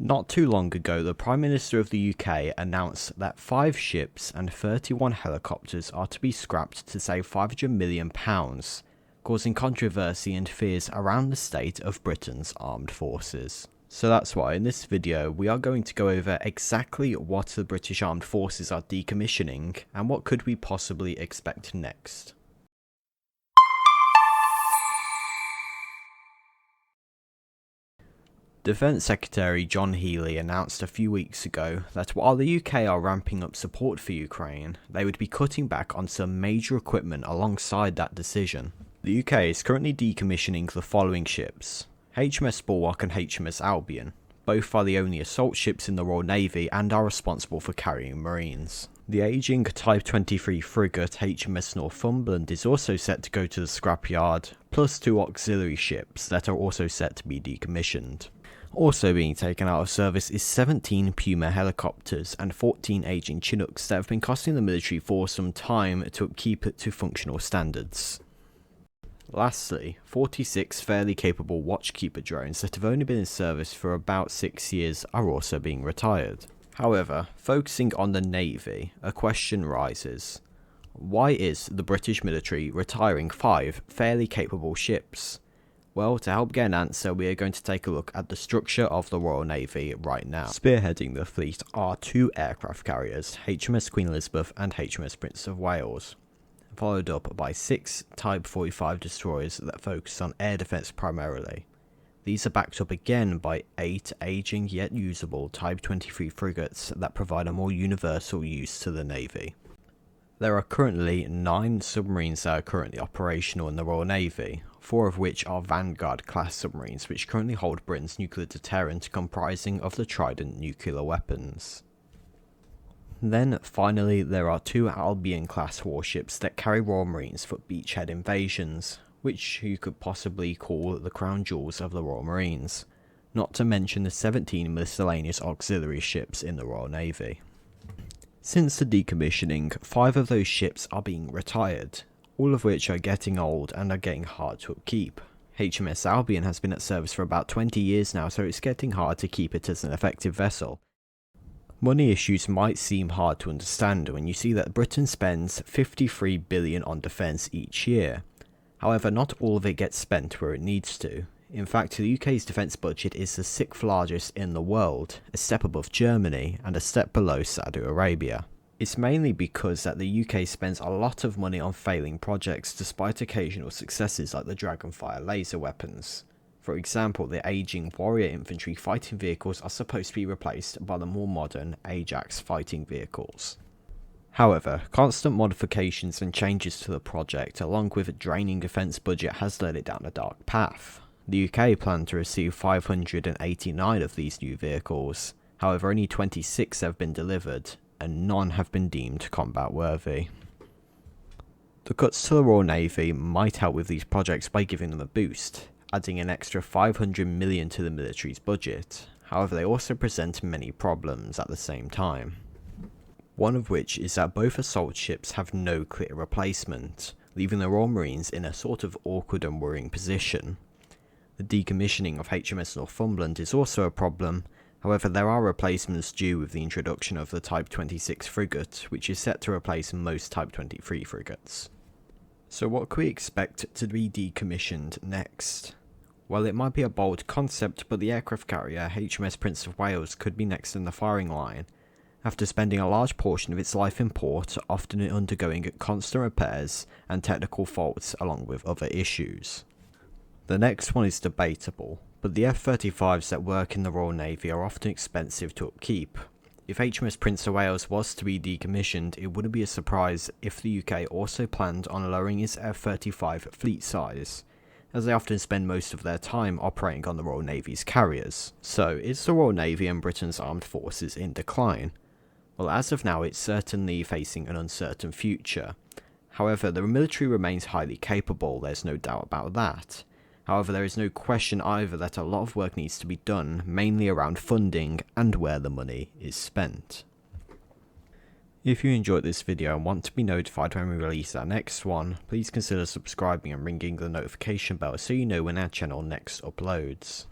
Not too long ago, the Prime Minister of the UK announced that 5 ships and 31 helicopters are to be scrapped to save £500 million, causing controversy and fears around the state of Britain's armed forces. So that's why in this video we are going to go over exactly what the British Armed Forces are decommissioning and what could we possibly expect next. Defence Secretary John Healey announced a few weeks ago that while the UK are ramping up support for Ukraine, they would be cutting back on some major equipment alongside that decision. The UK is currently decommissioning the following ships: HMS Bulwark and HMS Albion. Both are the only assault ships in the Royal Navy and are responsible for carrying Marines. The ageing Type 23 frigate HMS Northumberland is also set to go to the scrapyard, plus 2 auxiliary ships that are also set to be decommissioned. Also being taken out of service is 17 Puma helicopters and 14 aging Chinooks that have been costing the military for some time to upkeep it to functional standards. Lastly, 46 fairly capable watchkeeper drones that have only been in service for about 6 years are also being retired. However, focusing on the Navy, a question rises. Why is the British military retiring 5 fairly capable ships? Well, to help get an answer, we are going to take a look at the structure of the Royal Navy right now. Spearheading the fleet are 2 aircraft carriers, HMS Queen Elizabeth and HMS Prince of Wales, followed up by 6 Type 45 destroyers that focus on air defence primarily. These are backed up again by 8 aging yet usable Type 23 frigates that provide a more universal use to the Navy. There are currently 9 submarines that are currently operational in the Royal Navy, 4 of which are Vanguard class submarines which currently hold Britain's nuclear deterrent, comprising of the Trident nuclear weapons. Then finally there are 2 Albion class warships that carry Royal Marines for beachhead invasions, which you could possibly call the crown jewels of the Royal Marines, not to mention the 17 miscellaneous auxiliary ships in the Royal Navy. Since the decommissioning, 5 of those ships are being retired, all of which are getting old and are getting hard to upkeep. HMS Albion has been at service for about 20 years now, so it's getting hard to keep it as an effective vessel. Money issues might seem hard to understand when you see that Britain spends $53 billion on defence each year. However, not all of it gets spent where it needs to. In fact, the UK's defence budget is the 6th largest in the world, a step above Germany and a step below Saudi Arabia. It's mainly because that the UK spends a lot of money on failing projects despite occasional successes like the Dragonfire laser weapons. For example, the ageing Warrior infantry fighting vehicles are supposed to be replaced by the more modern Ajax fighting vehicles. However, constant modifications and changes to the project along with a draining defence budget has led it down a dark path. The UK planned to receive 589 of these new vehicles, however only 26 have been delivered, and none have been deemed combat worthy. The cuts to the Royal Navy might help with these projects by giving them a boost, adding an extra $500 million to the military's budget. However, they also present many problems at the same time. One of which is that both assault ships have no clear replacement, leaving the Royal Marines in a sort of awkward and worrying position. The decommissioning of HMS Northumberland is also a problem. However, there are replacements due with the introduction of the Type 26 frigate, which is set to replace most Type 23 frigates. So what can we expect to be decommissioned next? Well, it might be a bold concept, but the aircraft carrier HMS Prince of Wales could be next in the firing line, after spending a large portion of its life in port, often undergoing constant repairs and technical faults along with other issues. The next one is debatable, but the F-35s that work in the Royal Navy are often expensive to upkeep. If HMS Prince of Wales was to be decommissioned, it wouldn't be a surprise if the UK also planned on lowering its F-35 fleet size, as they often spend most of their time operating on the Royal Navy's carriers. So, is the Royal Navy and Britain's armed forces in decline? Well, as of now, it's certainly facing an uncertain future. However, the military remains highly capable, there's no doubt about that. However, there is no question either that a lot of work needs to be done, mainly around funding and where the money is spent. If you enjoyed this video and want to be notified when we release our next one, please consider subscribing and ringing the notification bell so you know when our channel next uploads.